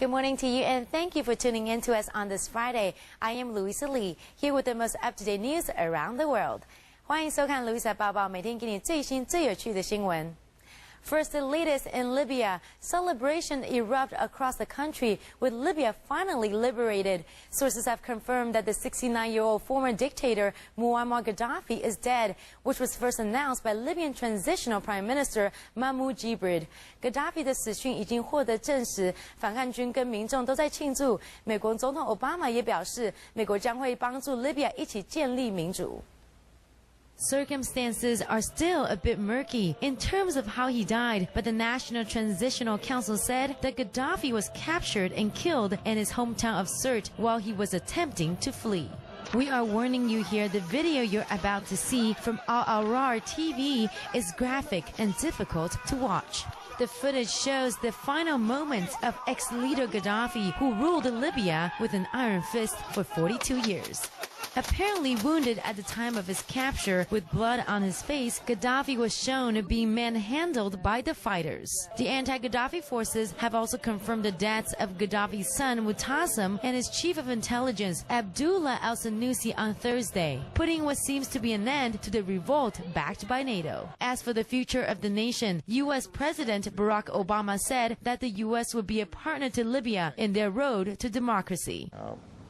Good morning to you, and thank you for tuning in to us on this Friday. I am Louisa Lee, here with the most up-to-date news around the world. 欢迎收看 Louisa 报报，每天给你最新最有趣的新闻。First, the latest in Libya. Celebration erupt across the country with Libya finally liberated. Sources have confirmed that the 69-year-old former dictator Muammar Gaddafi is dead, which was first announced by Libyan Transitional Prime Minister Mahmoud Jibrid. Gaddafi 的死讯已经获得证实，反抗军跟民众都在庆祝。美国总统奥巴马也表示，美国将会帮助 Libya 一起建立民主。Circumstances are still a bit murky in terms of how he died, but the National Transitional Council said that Gaddafi was captured and killed in his hometown of Sirte while he was attempting to flee. We are warning you here, the video you're about to see from Al Ahrar TV is graphic and difficult to watch. The footage shows the final moments of ex-leader Gaddafi, who ruled Libya with an iron fist for 42 years. Apparently wounded at the time of his capture with blood on his face, Gaddafi was shown being manhandled by the fighters. The anti-Gaddafi forces have also confirmed the deaths of Gaddafi's son Mutassim and his chief of intelligence Abdullah al-Sanusi on Thursday, putting what seems to be an end to the revolt backed by NATO. As for the future of the nation, U.S. President Barack Obama said that the U.S. would be a partner to Libya in their road to democracy.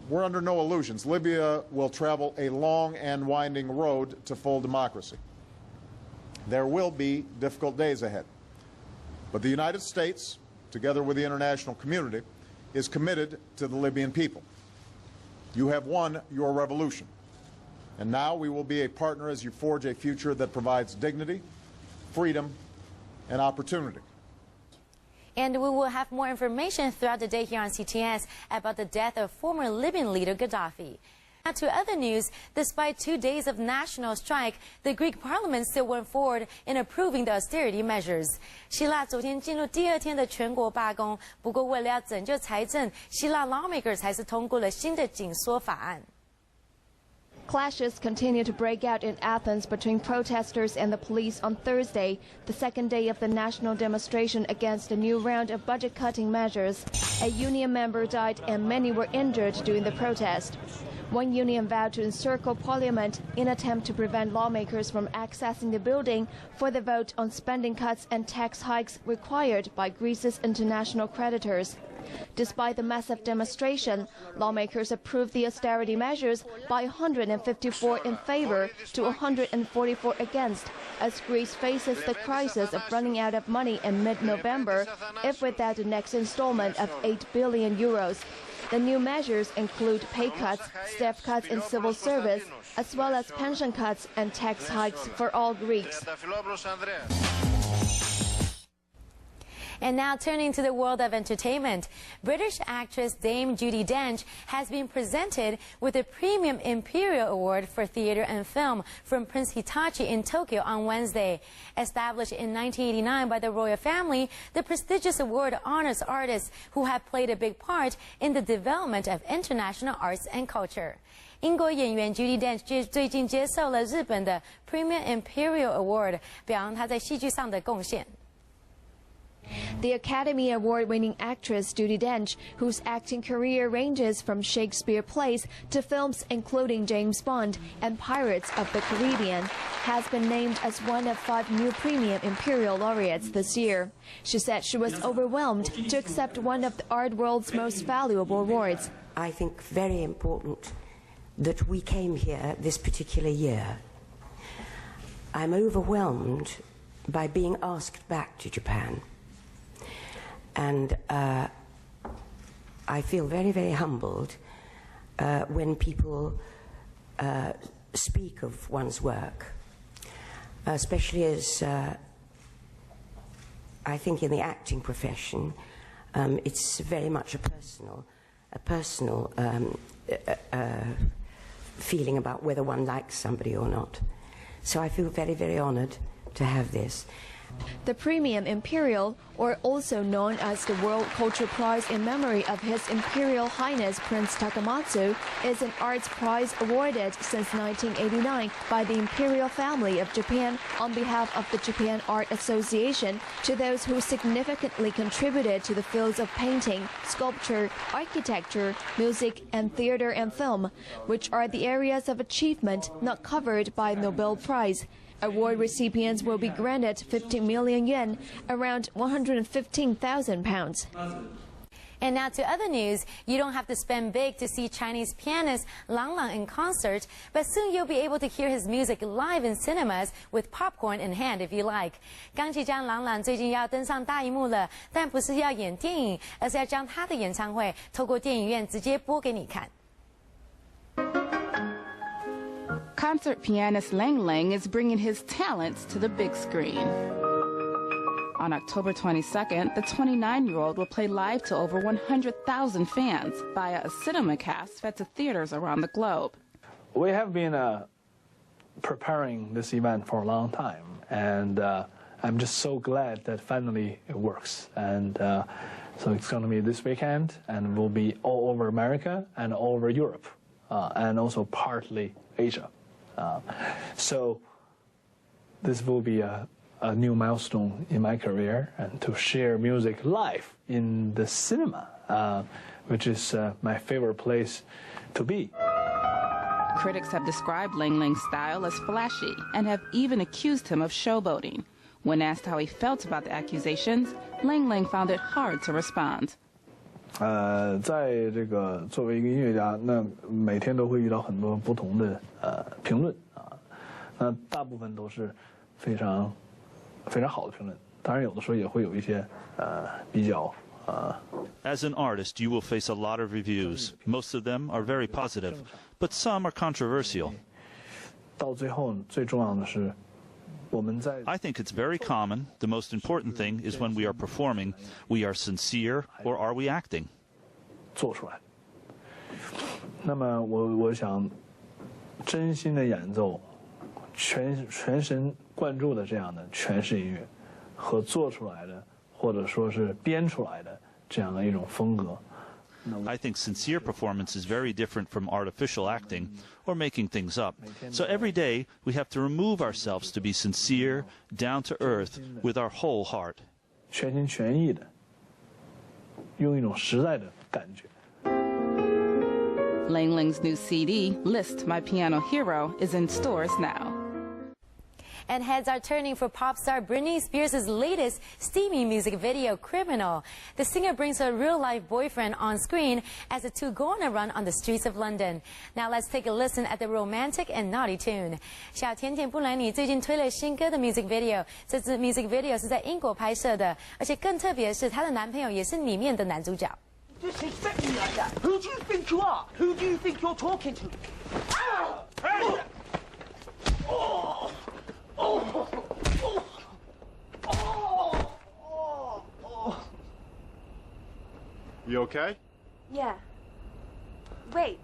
We're under no illusions. Libya will travel a long and winding road to full democracy. There will be difficult days ahead. But the United States, together with the international community, is committed to the Libyan people. You have won your revolution. And now we will be a partner as you forge a future that provides dignity, freedom, and opportunity. And we will have more information throughout the day here on CTS about the death of former Libyan leader Gaddafi. Now to other news, despite 2 days of national strike, the Greek parliament still went forward in approving the austerity measures. 希腊昨天进入第2天的全国罢工，不过为了要拯救财政，希腊 lawmakers 还是通过了新的紧缩法案。Clashes continue to break out in Athens between protesters and the police on Thursday, the second day of the national demonstration against a new round of budget-cutting measures. A union member died and many were injured during the protest. One union vowed to encircle parliament in an attempt to prevent lawmakers from accessing the building for the vote on spending cuts and tax hikes required by Greece's international creditors. Despite the massive demonstration, lawmakers approved the austerity measures by 154 in favor to 144 against, as Greece faces the crisis of running out of money in mid-November, if without the next installment of 8 billion euros. The new measures include pay cuts, staff cuts in civil service, as well as pension cuts and tax hikes for all Greeks. And now turning to the world of entertainment, British actress Dame Judi Dench has been presented with the Premium Imperial Award for Theatre and Film from Prince Hitachi in Tokyo on Wednesday. Established in 1989 by the royal family, the prestigious award honors artists who have played a big part in the development of international arts and culture. 英国演员 Judi Dench 最近接受了日本的 Premium Imperial Award， 表扬她在戏剧上的贡献。The Academy Award-winning actress Judi Dench, whose acting career ranges from Shakespeare plays to films including James Bond and Pirates of the Caribbean, has been named as one of 5 new Premium Imperial laureates this year. She said she was overwhelmed to accept one of the art world's most valuable awards. I think very important that we came here this particular year. I'm overwhelmed by being asked back to Japan. And I feel very, very humbled when people speak of one's work, especially as I think in the acting profession, it's very much a personal feeling about whether one likes somebody or not. So I feel very, very honored to have this. The Premium Imperial, or also known as the World Culture Prize in memory of His Imperial Highness Prince Takamatsu, is an arts prize awarded since 1989 by the Imperial Family of Japan on behalf of the Japan Art Association to those who significantly contributed to the fields of painting, sculpture, architecture, music, and theater and film, which are the areas of achievement not covered by Nobel Prize. Award recipients will be granted 50 million yuan, around 115,000 pounds. And now to other news. You don't have to spend big to see Chinese pianist Lang Lang in concert, but soon you'll be able to hear his music live in cinemas with popcorn in hand if you like. 钢琴家郎朗最近要登上大荧幕了，但不是要演电影，而是要将他的演唱会透过电影院直接播给你看。Concert pianist Lang Lang is bringing his talents to the big screen. On October 22nd, the 29-year-old will play live to over 100,000 fans via a cinema cast fed to theaters around the globe. We have been preparing this event for a long time, and I'm just so glad that finally it works. And so it's going to be this weekend, and will be all over America and all over Europe, and also partly Asia. So this will be a new milestone in my career, and to share music live in the cinema, which is my favorite place to be. Critics have described Lang Lang's style as flashy and have even accused him of showboating. When asked how he felt about the accusations, Lang Lang found it hard to respond. 在这个作为一个音乐家，那每天都会遇到很多不同的评论啊，那大部分都是非常好的评论，当然有的时候也会有一些比较。As an artist, you will face a lot of reviews. Most of them are very positive, but some are controversial. 到最后，最重要的是。I think it's very common. The most important thing is when we are performing, we are sincere or are we acting? 做出来。那么我想，真心的演奏，全神贯注的这样的诠释音乐，和做出来的或者说是编出来的这样的一种风格。I think sincere performance is very different from artificial acting or making things up. So every day we have to remove ourselves to be sincere, down to earth, with our whole heart. 全心全意的，用一种实在的感觉。Lang Lang's new CD, List My Piano Hero, is in stores now. And heads are turning for pop star Britney Spears' latest steamy music video, Criminal. The singer brings her real-life boyfriend on screen as the two go on a run on the streets of London. Now let's take a listen at the romantic and naughty tune. 小甜甜布兰妮最近推了新歌的 music video， 这支 music video 是在英国拍摄的，而且更特别的是，她的男朋友也是里面的男主角。Just expect me like that. Who do you think you are? Who do you think you're talking to? You okay? Yeah. Wait.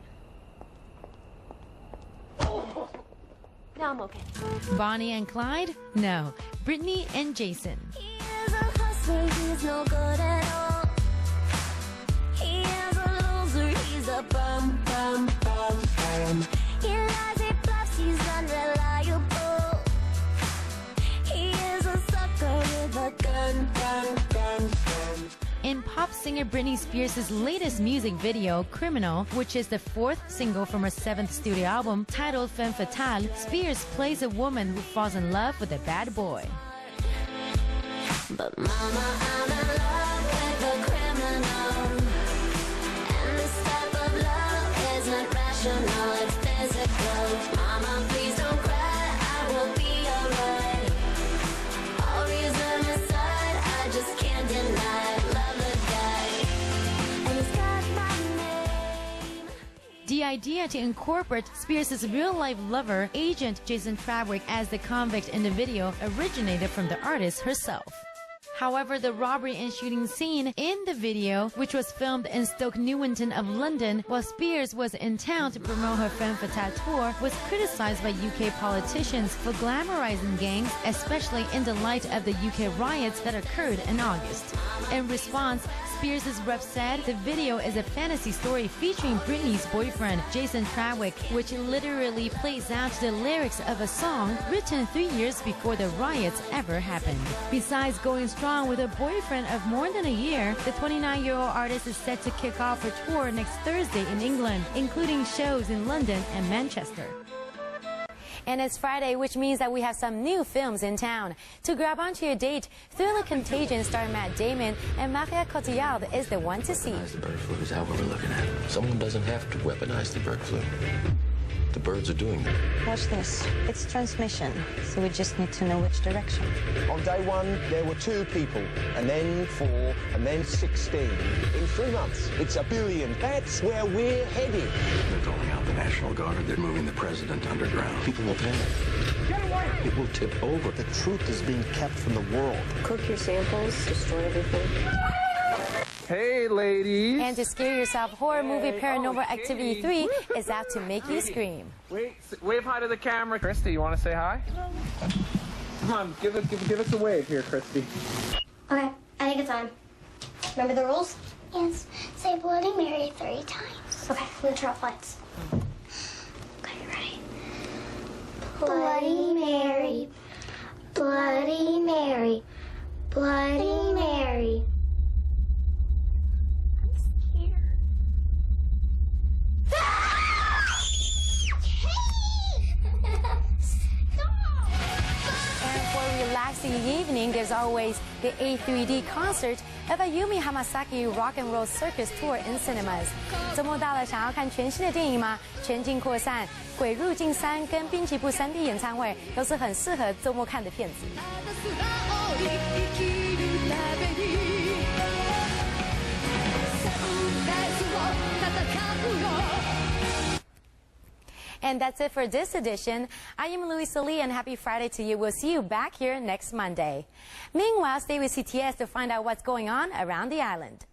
Now I'm okay. Bonnie and Clyde? No. Brittany and Jason. He is a hustler, he's no good at all. He is a loser, he's a bum. He lies, he bluffs, he's unreliable. He is a sucker with a gun. In pop singer Britney Spears' latest music video, Criminal, which is the fourth single from her seventh studio album titled Femme Fatale, Spears plays a woman who falls in love with a bad boy. But mama, I'm in love with a criminal. And this type of love isn't rational, it's physical. Mama, please don't cry, I will be alright. All reason aside, I just can't deny. The idea to incorporate Spears' real-life lover, agent Jason Trawick, as the convict in the video originated from the artist herself. However, the robbery and shooting scene in the video, which was filmed in Stoke Newington of London while Spears was in town to promote her Femme Fatale tour, was criticized by UK politicians for glamorizing gangs, especially in the light of the UK riots that occurred in August. In response, Spears' rep said the video is a fantasy story featuring Britney's boyfriend, Jason Trawick, which literally plays out to the lyrics of a song written 3 years before the riots ever happened. Besides going strong with a boyfriend of more than a year, the 29-year-old artist is set to kick off her tour next Thursday in England, including shows in London and Manchester. And it's Friday, which means that we have some new films in town. To grab onto your date, Thriller Contagion starring Matt Damon and Maria Cotillard is the one to see. The bird flu is out what we're looking at. Someone doesn't have to weaponize the bird flu. The birds are doing that. Watch this. It's transmission, so we just need to know which direction. On day one, there were 2 people, and then 4, and then 16. In 3 months, it's 1 billion. That's where we're headed. They're calling out the National Guard. They're moving the president underground. People will panic. Get away! It will tip over. The truth is being kept from the world. Cook your samples, destroy everything. Hey, ladies. And to scare yourself, horror movie Paranormal Activity 3 is out to make you scream. Wave hi to the camera. Christy, you want to say hi? Come on, give us a wave here, Christy. Okay, I think it's on. Remember the rules? Yes. Say Bloody Mary 3 times. Okay, I'm gonna turn off lights. Okay, ready? Bloody Mary, Bloody Mary, Bloody Mary. Relaxing evening, there's always the A3D concert of Ayumi Hamasaki Rock and Roll Circus Tour in cinemas. 周末到了，想要看全新的电影吗？全境扩散、鬼入境3跟滨崎步3D 演唱会都是很适合周末看的片子。And that's it for this edition. I am Louisa Lee, and happy Friday to you. We'll see you back here next Monday. Meanwhile, stay with CTS to find out what's going on around the island.